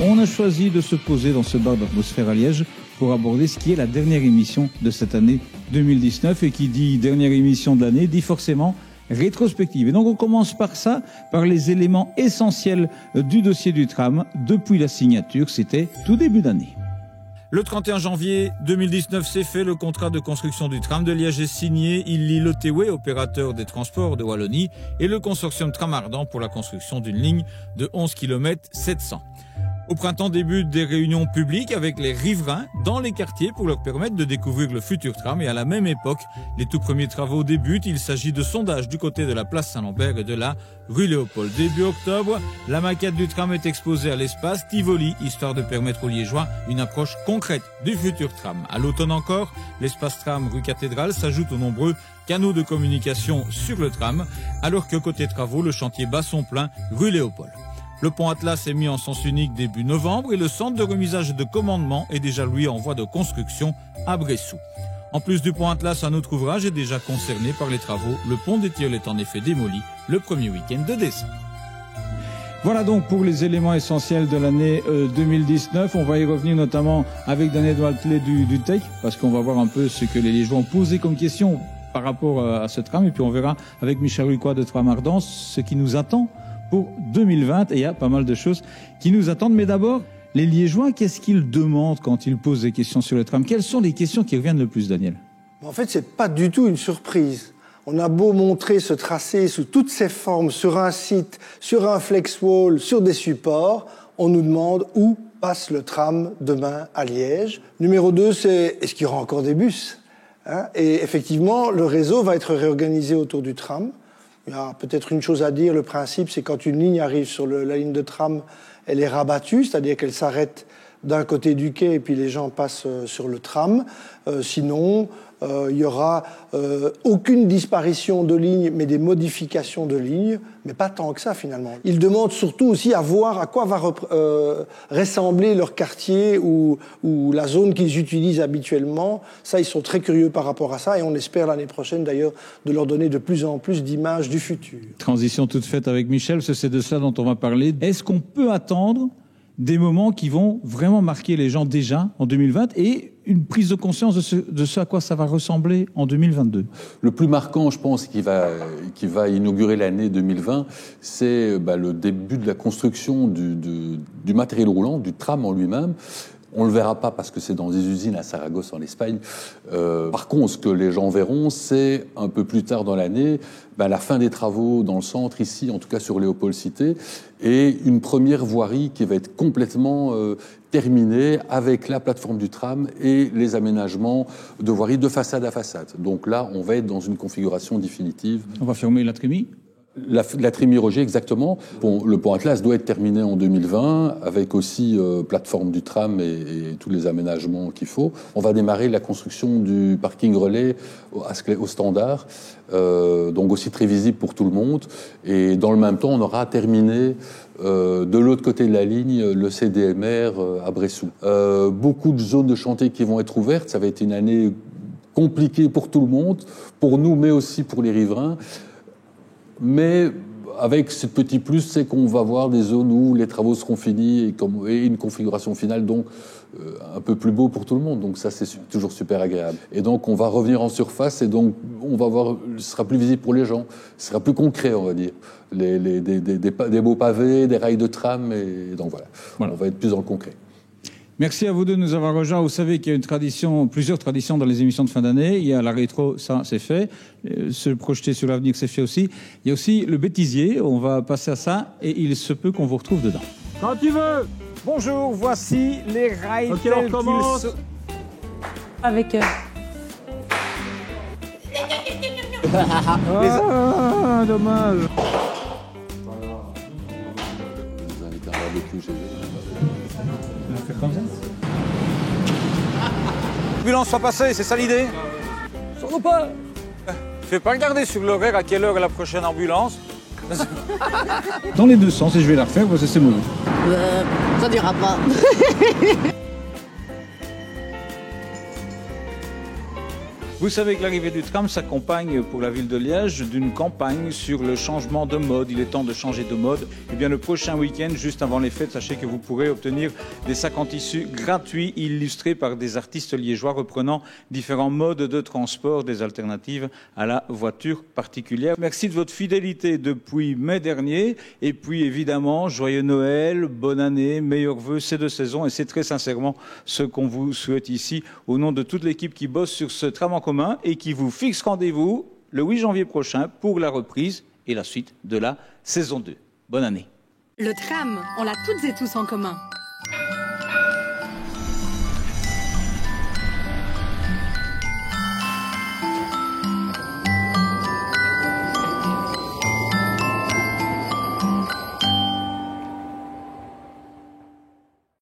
On a choisi de se poser dans ce bar d'atmosphère à Liège pour aborder ce qui est la dernière émission de cette année 2019. Et qui dit dernière émission de l'année dit forcément rétrospective. Et donc on commence par ça, par les éléments essentiels du dossier du tram depuis la signature. C'était tout début d'année. Le 31 janvier 2019, c'est fait. Le contrat de construction du tram de Liège est signé. Il lie l'OTW, opérateur des transports de Wallonie, et le consortium Tram Ardent pour la construction d'une ligne de 11 km 700. Au printemps débutent des réunions publiques avec les riverains dans les quartiers pour leur permettre de découvrir le futur tram. Et à la même époque, les tout premiers travaux débutent. Il s'agit de sondages du côté de la place Saint-Lambert et de la rue Léopold. Début octobre, la maquette du tram est exposée à l'espace Tivoli, histoire de permettre aux Liégeois une approche concrète du futur tram. À l'automne encore, l'espace tram rue Cathédrale s'ajoute aux nombreux canaux de communication sur le tram, alors que côté travaux, le chantier bat son plein rue Léopold. Le pont Atlas est mis en sens unique début novembre et le centre de remisage et de commandement est déjà lui en voie de construction à Bressou. En plus du pont Atlas, un autre ouvrage est déjà concerné par les travaux. Le pont des Tilleuls est en effet démoli le premier week-end de décembre. Voilà donc pour les éléments essentiels de l'année 2019. On va y revenir notamment avec Daniel Waltley du TEC, parce qu'on va voir un peu ce que les Liégeois ont posé comme question par rapport à ce tram. Et puis on verra avec Michel Rucois de Tram Ardent ce qui nous attend pour 2020, et il y a pas mal de choses qui nous attendent. Mais d'abord, les Liégeois, qu'est-ce qu'ils demandent quand ils posent des questions sur le tram? Quelles sont les questions qui reviennent le plus, Daniel? En fait, c'est pas du tout une surprise. On a beau montrer ce tracé sous toutes ses formes, sur un site, sur un flexwall, sur des supports, on nous demande où passe le tram demain à Liège. Numéro 2, c'est est-ce qu'il y aura encore des bus? Et effectivement, le réseau va être réorganisé autour du tram. Il y a peut-être une chose à dire, le principe, c'est quand une ligne arrive sur la ligne de tram, elle est rabattue, c'est-à-dire qu'elle s'arrête d'un côté du quai et puis les gens passent sur le tram. Sinon, il y aura aucune disparition de ligne, mais des modifications de ligne, mais pas tant que ça finalement. Ils demandent surtout aussi à voir à quoi va ressembler leur quartier ou la zone qu'ils utilisent habituellement. Ça, ils sont très curieux par rapport à ça et on espère l'année prochaine d'ailleurs de leur donner de plus en plus d'images du futur. Transition toute faite avec Michel, c'est de ça dont on va parler. Est-ce qu'on peut attendre des moments qui vont vraiment marquer les gens déjà en 2020 et une prise de conscience de ce à quoi ça va ressembler en 2022? Le plus marquant, je pense, qui va inaugurer l'année 2020, c'est le début de la construction du matériel roulant, du tram en lui-même. On ne le verra pas parce que c'est dans des usines à Saragosse en Espagne. Par contre, ce que les gens verront, c'est un peu plus tard dans l'année, la fin des travaux dans le centre, ici, en tout cas sur Léopold Cité, et une première voirie qui va être complètement terminée avec la plateforme du tram et les aménagements de voirie de façade à façade. Donc là, on va être dans une configuration définitive. On va fermer la trémie? La Trémie-Roger, exactement. Bon, le pont Atlas doit être terminé en 2020, avec aussi plateforme du tram et tous les aménagements qu'il faut. On va démarrer la construction du parking relais au standard, donc aussi très visible pour tout le monde. Et dans le même temps, on aura terminé de l'autre côté de la ligne le CDMR à Bressou. Beaucoup de zones de chantier qui vont être ouvertes. Ça va être une année compliquée pour tout le monde, pour nous, mais aussi pour les riverains. Mais avec ce petit plus, c'est qu'on va voir des zones où les travaux seront finis et une configuration finale donc un peu plus beau pour tout le monde. Donc ça, c'est toujours super agréable. Et donc on va revenir en surface et donc on va voir, ce sera plus visible pour les gens, ce sera plus concret, on va dire. Des beaux pavés, des rails de tram, et donc voilà. On va être plus dans le concret. Merci à vous deux de nous avoir rejoints. Vous savez qu'il y a plusieurs traditions dans les émissions de fin d'année. Il y a la rétro, ça c'est fait. Se projeter sur l'avenir, c'est fait aussi. Il y a aussi le bêtisier, on va passer à ça et il se peut qu'on vous retrouve dedans. Quand tu veux. Bonjour, voici les rails tels on commence. Avec dommage. On va faire comme ça. L'ambulance soit passée, c'est ça l'idée? Sans pas. Fais pas regarder sur l'horaire à quelle heure est la prochaine ambulance. Dans les deux sens, et je vais la refaire parce que c'est mauvais. ça n'ira pas. Vous savez que l'arrivée du tram s'accompagne pour la ville de Liège d'une campagne sur le changement de mode. Il est temps de changer de mode. Eh bien, le prochain week-end, juste avant les fêtes, sachez que vous pourrez obtenir des sacs en tissu gratuits illustrés par des artistes liégeois reprenant différents modes de transport, des alternatives à la voiture particulière. Merci de votre fidélité depuis mai dernier. Et puis, évidemment, joyeux Noël, bonne année, meilleurs vœux, c'est de saison. Et c'est très sincèrement ce qu'on vous souhaite ici au nom de toute l'équipe qui bosse sur ce tram en commun et qui vous fixe rendez-vous le 8 janvier prochain pour la reprise et la suite de la saison 2. Bonne année. Le tram, on l'a toutes et tous en commun.